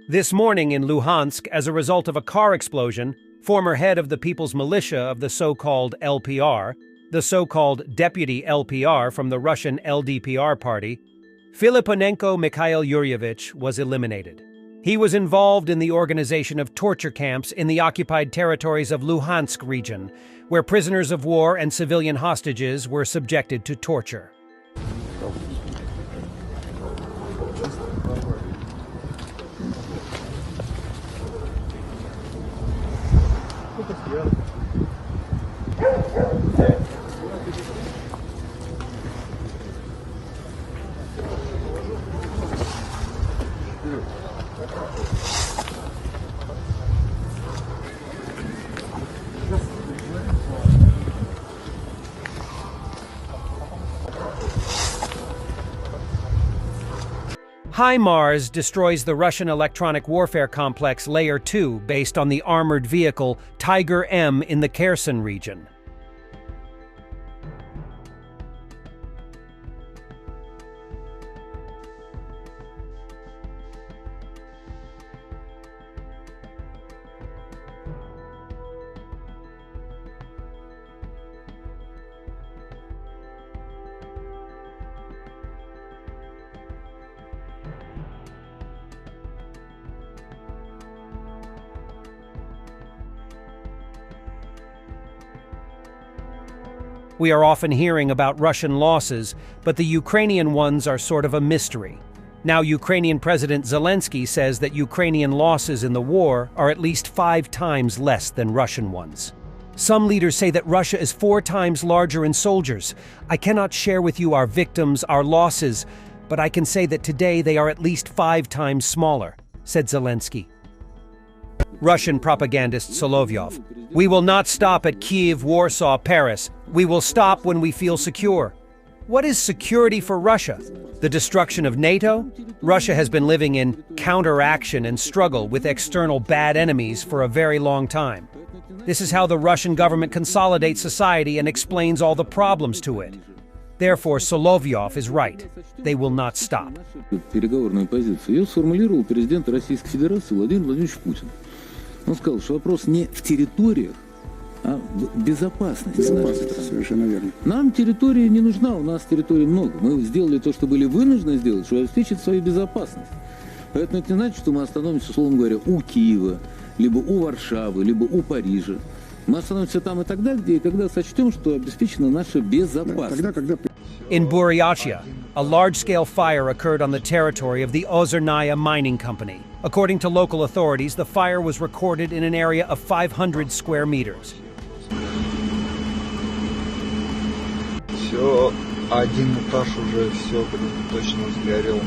This morning in Luhansk, as a result of a car explosion, former head of the People's Militia of the so-called LPR, the so-called deputy LPR from the Russian LDPR party, Filiponenko Mikhail Yuryevich, was eliminated. He was involved in the organization of torture camps in the occupied territories of Luhansk region, where prisoners of war and civilian hostages were subjected to torture. HIMARS destroys the Russian electronic warfare complex Layer 2 based on the armored vehicle Tiger M in the Kherson region. We are often hearing about Russian losses, but the Ukrainian ones are sort of a mystery. Now, Ukrainian President Zelensky says that Ukrainian losses in the war are at least 5 times less than Russian ones. Some leaders say that Russia is 4 times larger in soldiers. I cannot share with you our victims, our losses, but I can say that today they are at least 5 times smaller, said Zelensky. Russian propagandist Solovyov: "We will not stop at Kyiv, Warsaw, Paris. We will stop when we feel secure." What is security for Russia? The destruction of NATO? Russia has been living in counteraction and struggle with external bad enemies for a very long time. This is how the Russian government consolidates society and explains all the problems to it. Therefore, Solovyov is right. They will not stop. Переговорную позицию ее сформулировал президент Российской Федерации Владимир Владимирович Путин. Он сказал, что вопрос не в территориях, а в безопасности. Совершенно верно. Нам территория не нужна, у нас территории много. Мы сделали то, что были вынуждены сделать, чтобы обеспечить свою безопасность. Поэтому это не значит, что мы остановимся, условно говоря, у Киева, либо у Варшавы, либо у Парижа. Мы остановимся там и тогда, где и когда сочтем, что обеспечена наша безопасность. In Buryatia, a large-scale fire occurred on the territory of the Ozernaya mining company. According to local authorities, the fire was recorded in an area of 500 square meters. Все, один этаж уже все точно сгорел.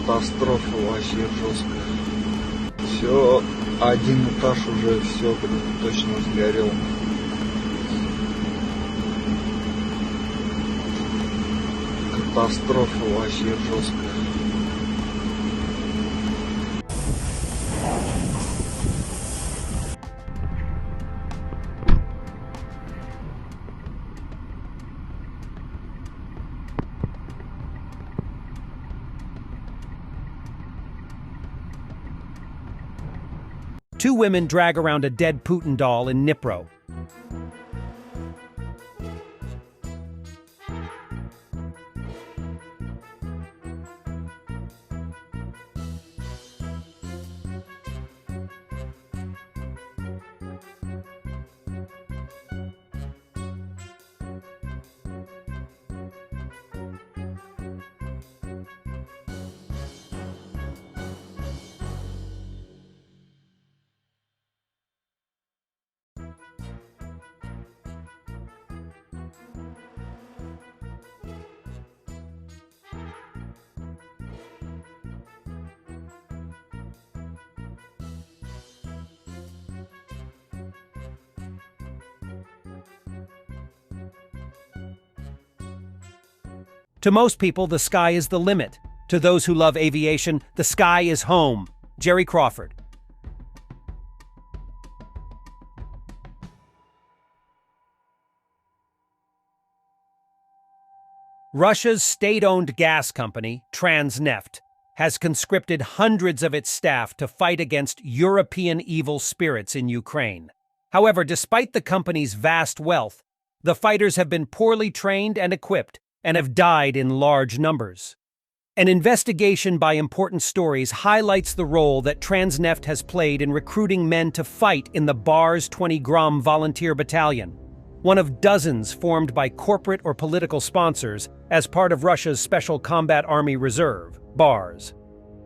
Катастрофа вообще жесткая. Все, один этаж уже все точно сгорел. Катастрофа вообще жесткая. Two women drag around a dead Putin doll in Dnipro. To most people, the sky is the limit. To those who love aviation, the sky is home. Jerry Crawford. Russia's state-owned gas company, Transneft, has conscripted hundreds of its staff to fight against European evil spirits in Ukraine. However, despite the company's vast wealth, the fighters have been poorly trained and equipped and have died in large numbers. An investigation by Important Stories highlights the role that Transneft has played in recruiting men to fight in the Bars 20 Gram Volunteer Battalion, one of dozens formed by corporate or political sponsors as part of Russia's Special Combat Army Reserve, BARS.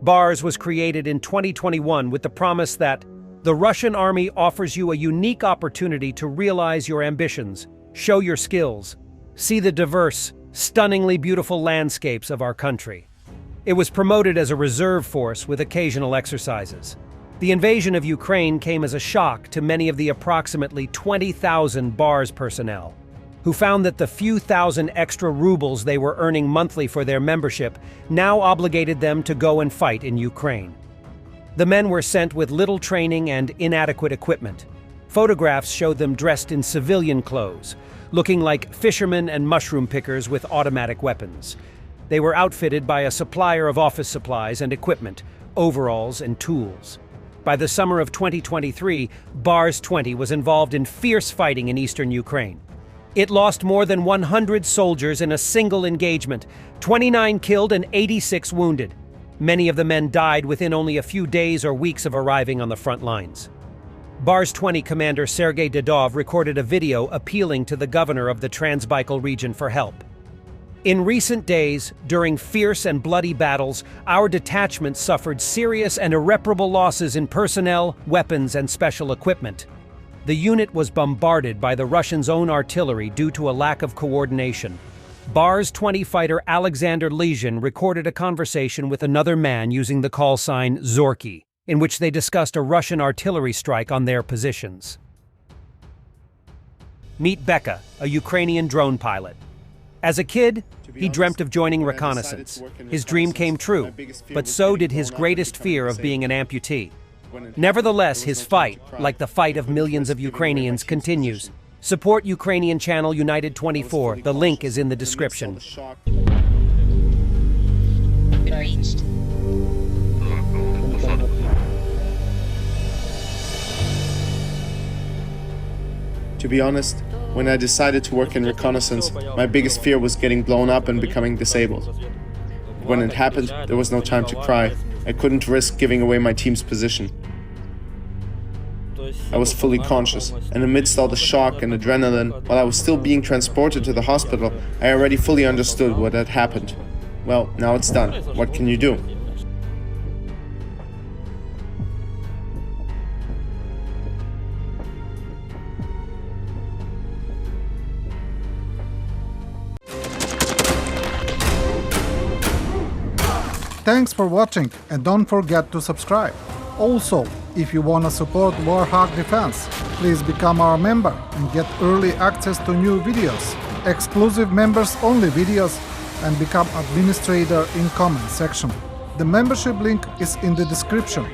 BARS was created in 2021 with the promise that the Russian army offers you a unique opportunity to realize your ambitions, show your skills, see the diverse, stunningly beautiful landscapes of our country. It was promoted as a reserve force with occasional exercises. The invasion of Ukraine came as a shock to many of the approximately 20,000 BARS personnel, who found that the few thousand extra rubles they were earning monthly for their membership now obligated them to go and fight in Ukraine. The men were sent with little training and inadequate equipment. Photographs showed them dressed in civilian clothes, looking like fishermen and mushroom pickers with automatic weapons. They were outfitted by a supplier of office supplies and equipment, overalls and tools. By the summer of 2023, BARS 20 was involved in fierce fighting in eastern Ukraine. It lost more than 100 soldiers in a single engagement, 29 killed and 86 wounded. Many of the men died within only a few days or weeks of arriving on the front lines. BARS 20 commander Sergei Dodov recorded a video appealing to the governor of the Transbaikal region for help. In recent days, during fierce and bloody battles, our detachment suffered serious and irreparable losses in personnel, weapons, and special equipment. The unit was bombarded by the Russians' own artillery due to a lack of coordination. BARS 20 fighter Alexander Lezhin recorded a conversation with another man using the call sign Zorky, in which they discussed a Russian artillery strike on their positions. Meet Beka, a Ukrainian drone pilot. As a kid, he dreamt of joining reconnaissance. His dream came true, but so did his greatest fear of being an amputee. Nevertheless, his fight, like the fight of millions of Ukrainians, continues. Support Ukrainian channel United 24. The link is in the description. To be honest, when I decided to work in reconnaissance, my biggest fear was getting blown up and becoming disabled. When it happened, there was no time to cry. I couldn't risk giving away my team's position. I was fully conscious, and amidst all the shock and adrenaline, while I was still being transported to the hospital, I already fully understood what had happened. Well, now it's done. What can you do? Thanks for watching and don't forget to subscribe. Also, if you wanna support Warthog Defense, please become our member and get early access to new videos, exclusive members-only videos, and become administrator in comment section. The membership link is in the description.